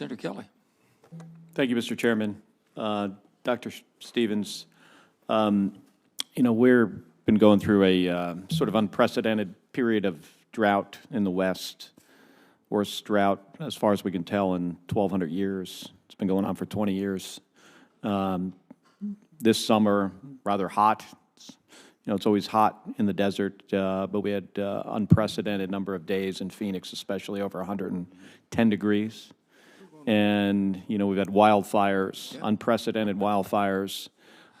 Senator Kelly. Thank you, Mr. Chairman. Dr. Stevens, we've been going through a sort of unprecedented period of drought in the West, worst drought as far as we can tell in 1,200 years. It's been going on for 20 years. This summer, rather hot. It's always hot in the desert, but we had unprecedented number of days in Phoenix, especially over 110 degrees. And, we've had wildfires, unprecedented wildfires,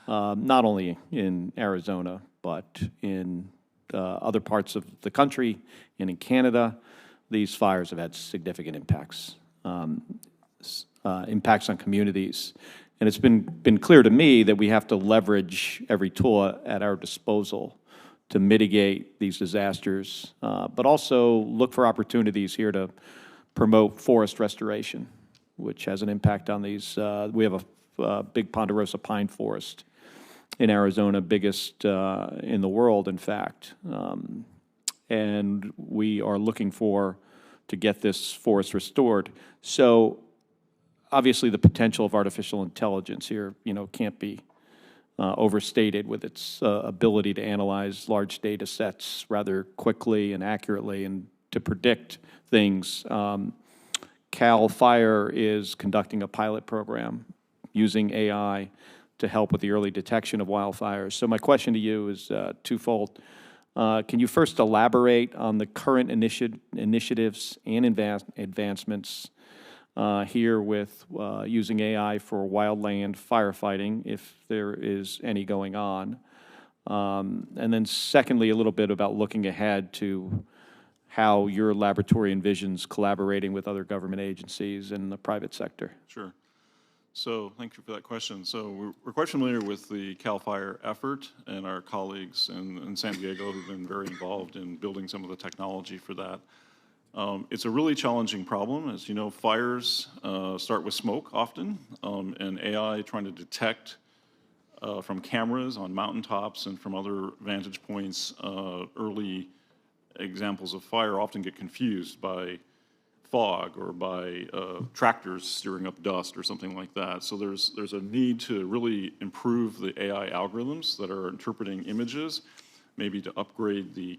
not only in Arizona, but in other parts of the country and in Canada. These fires have had significant impacts, impacts on communities. And it's been clear to me that we have to leverage every tool at our disposal to mitigate these disasters, but also look for opportunities here to promote forest restoration, which has an impact on these. We have a big ponderosa pine forest in Arizona, biggest in the world, in fact. And we are looking to get this forest restored. So obviously the potential of artificial intelligence here, can't be overstated with its ability to analyze large data sets rather quickly and accurately and to predict things. CAL FIRE is conducting a pilot program using AI to help with the early detection of wildfires. So my question to you is twofold. Can you first elaborate on the current initiatives and advancements here with using AI for wildland firefighting, if there is any going on? And then secondly, a little bit about looking ahead to how your laboratory envisions collaborating with other government agencies and the private sector. Sure. So thank you for that question. So we're quite familiar with the CAL FIRE effort and our colleagues in San Diego who've been very involved in building some of the technology for that. It's a really challenging problem. As you know, fires start with smoke often, and AI trying to detect from cameras on mountaintops and from other vantage points, early examples of fire often get confused by fog or by tractors stirring up dust or something like that. So there's a need to really improve the AI algorithms that are interpreting images, maybe to upgrade the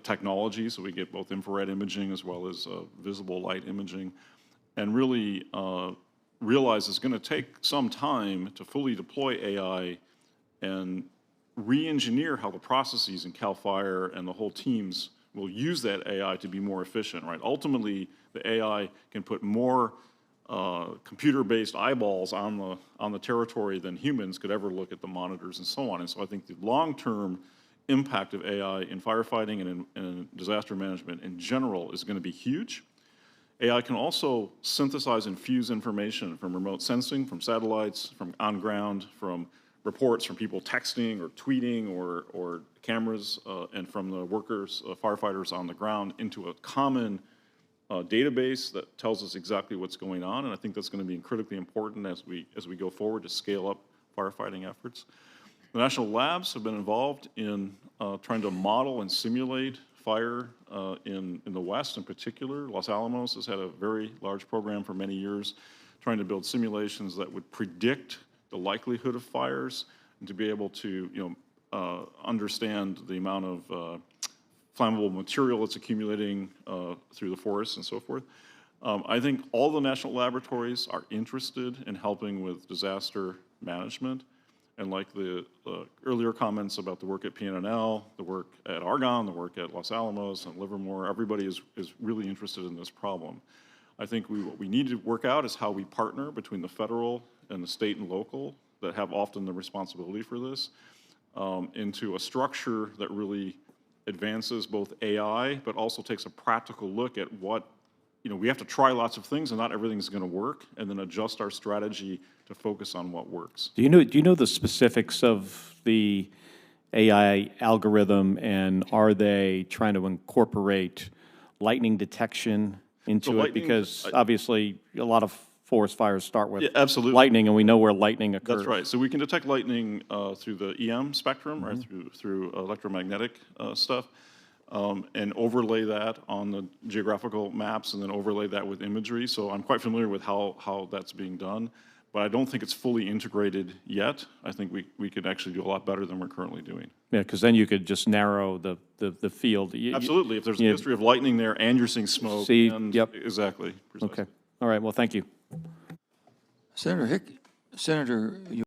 technology so we get both infrared imaging as well as visible light imaging, and really realize it's going to take some time to fully deploy AI and re-engineer how the processes in CAL FIRE and the whole teams will use that AI to be more efficient, right? Ultimately, the AI can put more computer-based eyeballs on the territory than humans could ever look at the monitors and so on. And so I think the long-term impact of AI in firefighting and in disaster management in general is going to be huge. AI can also synthesize and fuse information from remote sensing, from satellites, from on ground, from reports from people texting or tweeting or cameras, and from the workers, firefighters on the ground into a common database that tells us exactly what's going on. And I think that's going to be critically important as we go forward to scale up firefighting efforts. The national labs have been involved in trying to model and simulate fire in the West in particular. Los Alamos has had a very large program for many years trying to build simulations that would predict the likelihood of fires and to be able to understand the amount of flammable material that's accumulating through the forests and so forth. I think all the national laboratories are interested in helping with disaster management. And like the earlier comments about the work at PNNL, the work at Argonne, the work at Los Alamos and Livermore, everybody is really interested in this problem. I think what we need to work out is how we partner between the federal and the state and local that have often the responsibility for this into a structure that really advances both AI, but also takes a practical look at what, we have to try lots of things and not everything's going to work, and then adjust our strategy to focus on what works. Do you know the specifics of the AI algorithm, and are they trying to incorporate lightning detection into it? Because obviously a lot of forest fires start with lightning, and we know where lightning occurs. That's right. So we can detect lightning through the EM spectrum, right, through electromagnetic stuff. and overlay that on the geographical maps and then overlay that with imagery. So I'm quite familiar with how that's being done, but I don't think it's fully integrated yet. I think we could actually do a lot better than we're currently doing. Yeah, because then you could just narrow the field. Absolutely. If there's a yeah. history of lightning there and you're seeing smoke. See, and yep. Exactly. Precisely. Okay. All right, well, thank you. Senator,